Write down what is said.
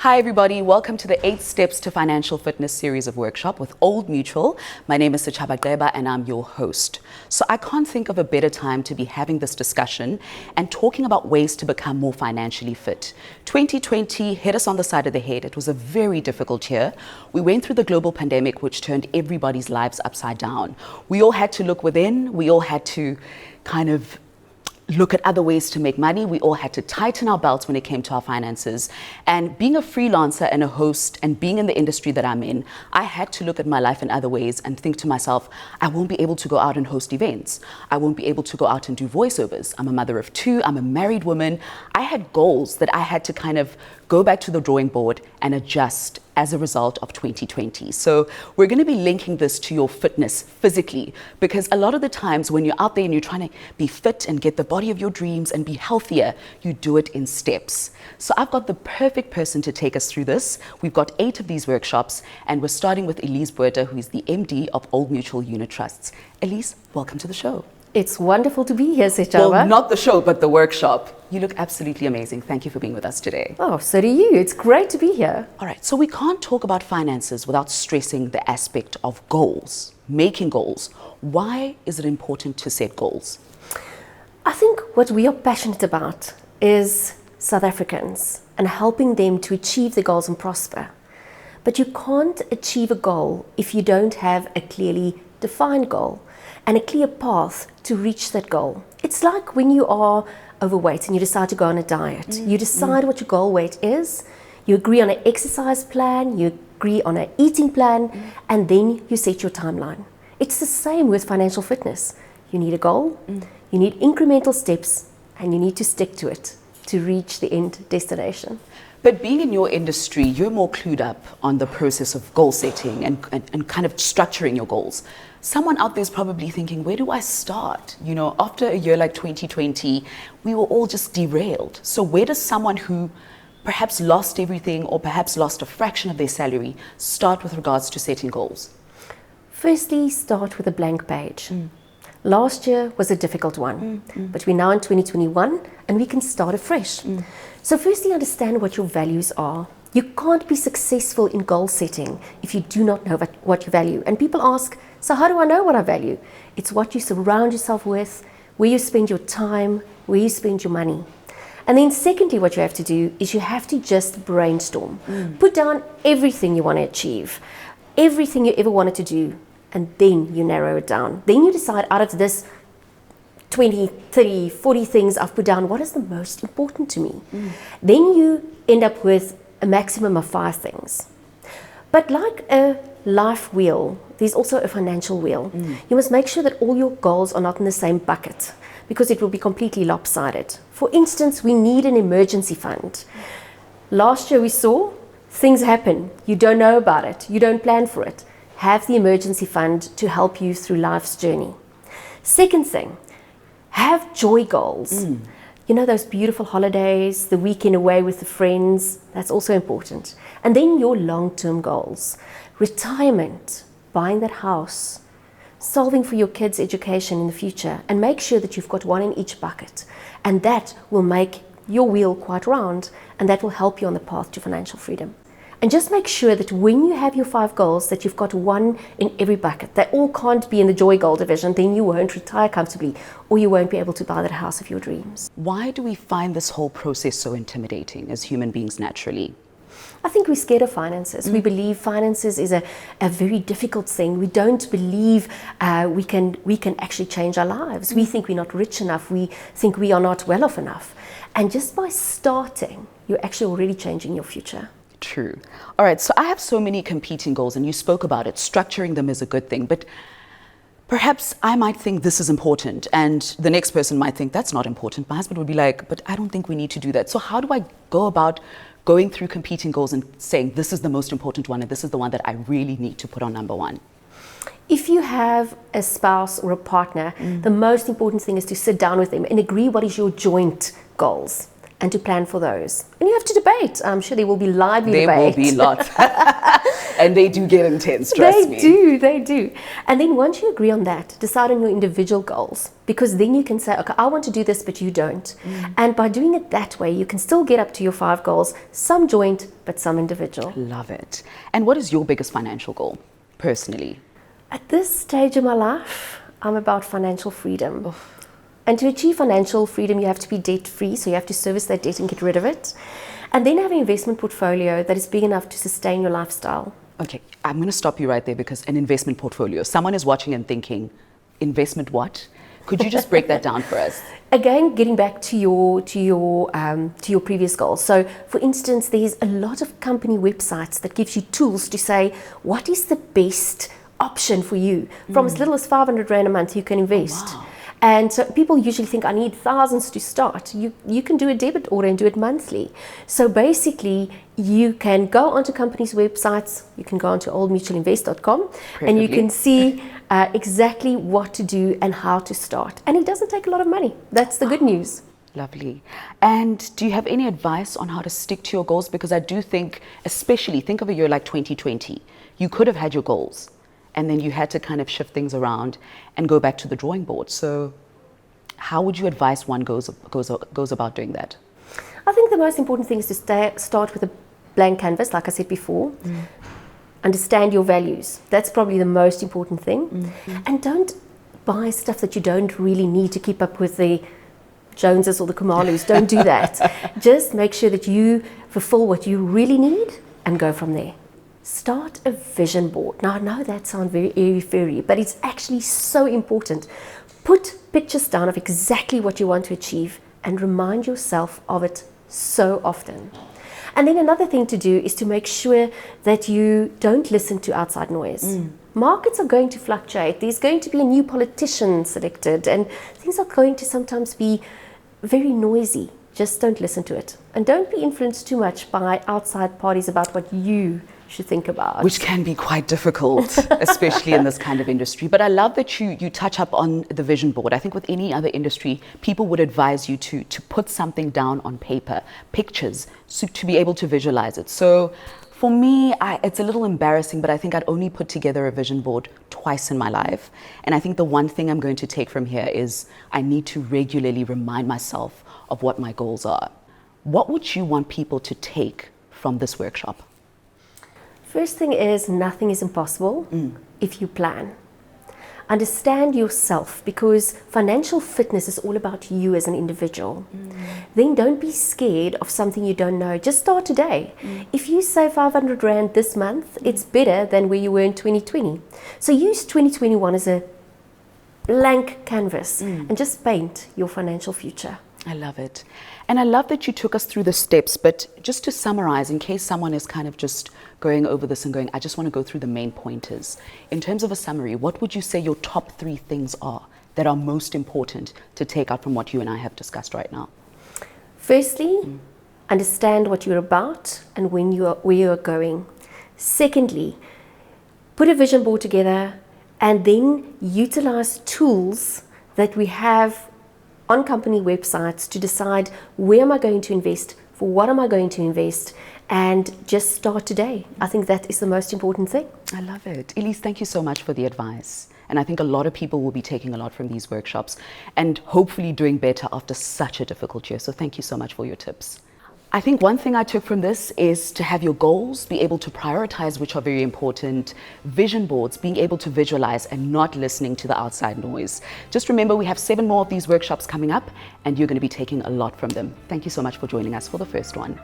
Hi everybody, welcome to the 8 Steps to Financial Fitness series of workshop with Old Mutual. My name is Sachaba Gleba and I'm your host. So I can't think of a better time to be having this discussion and talking about ways to become more financially fit. 2020 hit us on the side of the head. It was a very difficult year. We went through the global pandemic, which turned everybody's lives upside down. We all had to look within. We all had to kind of look at other ways to make money. We all had to tighten our belts when it came to our finances. And being a freelancer and a host and being in the industry that I'm in, I had to look at my life in other ways and think to myself, I won't be able to go out and host events. I won't be able to go out and do voiceovers. I'm a mother of 2. I'm a married woman. I had goals that I had to kind of go back to the drawing board and adjust as a result of 2020. So we're going to be linking this to your fitness physically, because a lot of the times when you're out there and you're trying to be fit and get the body of your dreams and be healthier, you do it in steps. So I've got the perfect person to take us through this. We've got 8 of these workshops and we're starting with Elize Botha, who is the MD of Old Mutual Unit Trusts. Elize, welcome to the show. It's wonderful to be here, Sechava. Well, not the show, but the workshop. You look absolutely amazing. Thank you for being with us today. Oh, so do you. It's great to be here. All right, so we can't talk about finances without stressing the aspect of goals, making goals. Why is it important to set goals? I think what we are passionate about is South Africans and helping them to achieve their goals and prosper. But you can't achieve a goal if you don't have a clearly defined goal and a clear path to reach that goal. It's like when you are overweight and you decide to go on a diet. You decide what your goal weight is, you agree on an exercise plan, you agree on an eating plan, and then you set your timeline. It's the same with financial fitness. You need a goal, you need incremental steps, and you need to stick to it to reach the end destination. But being in your industry, you're more clued up on the process of goal setting and kind of structuring your goals. Someone out there is probably thinking, where do I start? You know, after a year like 2020, we were all just derailed. So where does someone who perhaps lost everything or perhaps lost a fraction of their salary start with regards to setting goals? Firstly, start with a blank page. Last year was a difficult one, but we're now in 2021 and we can start afresh. So firstly, understand what your values are. You can't be successful in goal setting if you do not know what you value. And people ask, so how do I know what I value? It's what you surround yourself with, where you spend your time, where you spend your money. And then secondly, what you have to do is you have to just brainstorm. Put down everything you want to achieve, everything you ever wanted to do, and then you narrow it down. Then you decide out of this 20, 30, 40 things I've put down, what is the most important to me? Then you end up with a maximum of 5 things. But like a life wheel, there's also a financial wheel. You must make sure that all your goals are not in the same bucket, because it will be completely lopsided. For instance, we need an emergency fund. Last year we saw things happen. You don't know about it. You don't plan for it. Have the emergency fund to help you through life's journey. Second thing, have joy goals. You know, those beautiful holidays, the weekend away with the friends, that's also important. And then your long-term goals. Retirement, buying that house, solving for your kids' education in the future, and make sure that you've got one in each bucket. And that will make your wheel quite round, and that will help you on the path to financial freedom. And just make sure that when you have your 5 goals, that you've got one in every bucket. They all can't be in the joy goal division, then you won't retire comfortably, or you won't be able to buy that house of your dreams. Why do we find this whole process so intimidating as human beings naturally? I think we're scared of finances. We believe finances is a very difficult thing. We don't believe we can actually change our lives. We think we're not rich enough. We think we are not well off enough. And just by starting, you're actually already changing your future. True. All right, so I have so many competing goals, and you spoke about it. Structuring them is a good thing, but perhaps I might think this is important, and the next person might think that's not important. My husband would be like, but I don't think we need to do that. So how do I go about going through competing goals and saying this is the most important one and this is the one that I really need to put on number 1? If you have a spouse or a partner, the most important thing is to sit down with them and agree what is your joint goals, and to plan for those. And you have to debate. I'm sure there will be lively debate. There will be lots. And they do get intense, trust me. They do. And then once you agree on that, decide on your individual goals, because then you can say, okay, I want to do this, but you don't. And by doing it that way, you can still get up to your 5 goals, some joint, but some individual. Love it. And what is your biggest financial goal, personally? At this stage of my life, I'm about financial freedom. And to achieve financial freedom, you have to be debt-free, so you have to service that debt and get rid of it. And then have an investment portfolio that is big enough to sustain your lifestyle. Okay, I'm going to stop you right there, because an investment portfolio, someone is watching and thinking, investment what? Could you just break that down for us? Again, getting back to your previous goals. So, for instance, there's a lot of company websites that gives you tools to say what is the best option for you. From as little as 500 Rand a month, you can invest. Oh, wow. And so people usually think, I need thousands to start. You can do a debit order and do it monthly. So basically, you can go onto companies' websites, you can go onto oldmutualinvest.com, and you can see exactly what to do and how to start. And it doesn't take a lot of money. That's the good news. Lovely. And do you have any advice on how to stick to your goals? Because I do think, especially, think of a year like 2020. You could have had your goals, and then you had to kind of shift things around and go back to the drawing board. So how would you advise one goes about doing that? I think the most important thing is to start with a blank canvas, like I said before. Understand your values. That's probably the most important thing. And don't buy stuff that you don't really need to keep up with the Joneses or the Kumalus. Don't do that. Just make sure that you fulfill what you really need and go from there. Start a vision board. Now, I know that sounds very airy-fairy, but it's actually so important. Put pictures down of exactly what you want to achieve and remind yourself of it so often. And then another thing to do is to make sure that you don't listen to outside noise. Markets are going to fluctuate. There's going to be a new politician selected, and things are going to sometimes be very noisy. Just don't listen to it. And don't be influenced too much by outside parties about what you should think about. Which can be quite difficult, especially in this kind of industry. But I love that you touch up on the vision board. I think with any other industry, people would advise you to put something down on paper, pictures, so to be able to visualize it. So for me, it's a little embarrassing, but I think I'd only put together a vision board twice in my life. And I think the one thing I'm going to take from here is I need to regularly remind myself of what my goals are. What would you want people to take from this workshop? First thing is, nothing is impossible if you plan. Understand yourself, because financial fitness is all about you as an individual. Then don't be scared of something you don't know. Just start today. If you save 500 Rand this month, it's better than where you were in 2020. So use 2021 as a blank canvas and just paint your financial future. I love it. And I love that you took us through the steps, but just to summarize, in case someone is kind of just going over this and going, I just want to go through the main pointers. In terms of a summary, what would you say your top 3 things are that are most important to take out from what you and I have discussed right now? Firstly, understand what you're about and where you're going. Secondly, put a vision board together and then utilize tools that we have on company websites to decide where am I going to invest, for what am I going to invest, and just start today. I think that is the most important thing. I love it. Elize, thank you so much for the advice. And I think a lot of people will be taking a lot from these workshops and hopefully doing better after such a difficult year. So thank you so much for your tips. I think one thing I took from this is to have your goals, be able to prioritize, which are very important, vision boards, being able to visualize and not listening to the outside noise. Just remember, we have 7 more of these workshops coming up and you're going to be taking a lot from them. Thank you so much for joining us for the first one.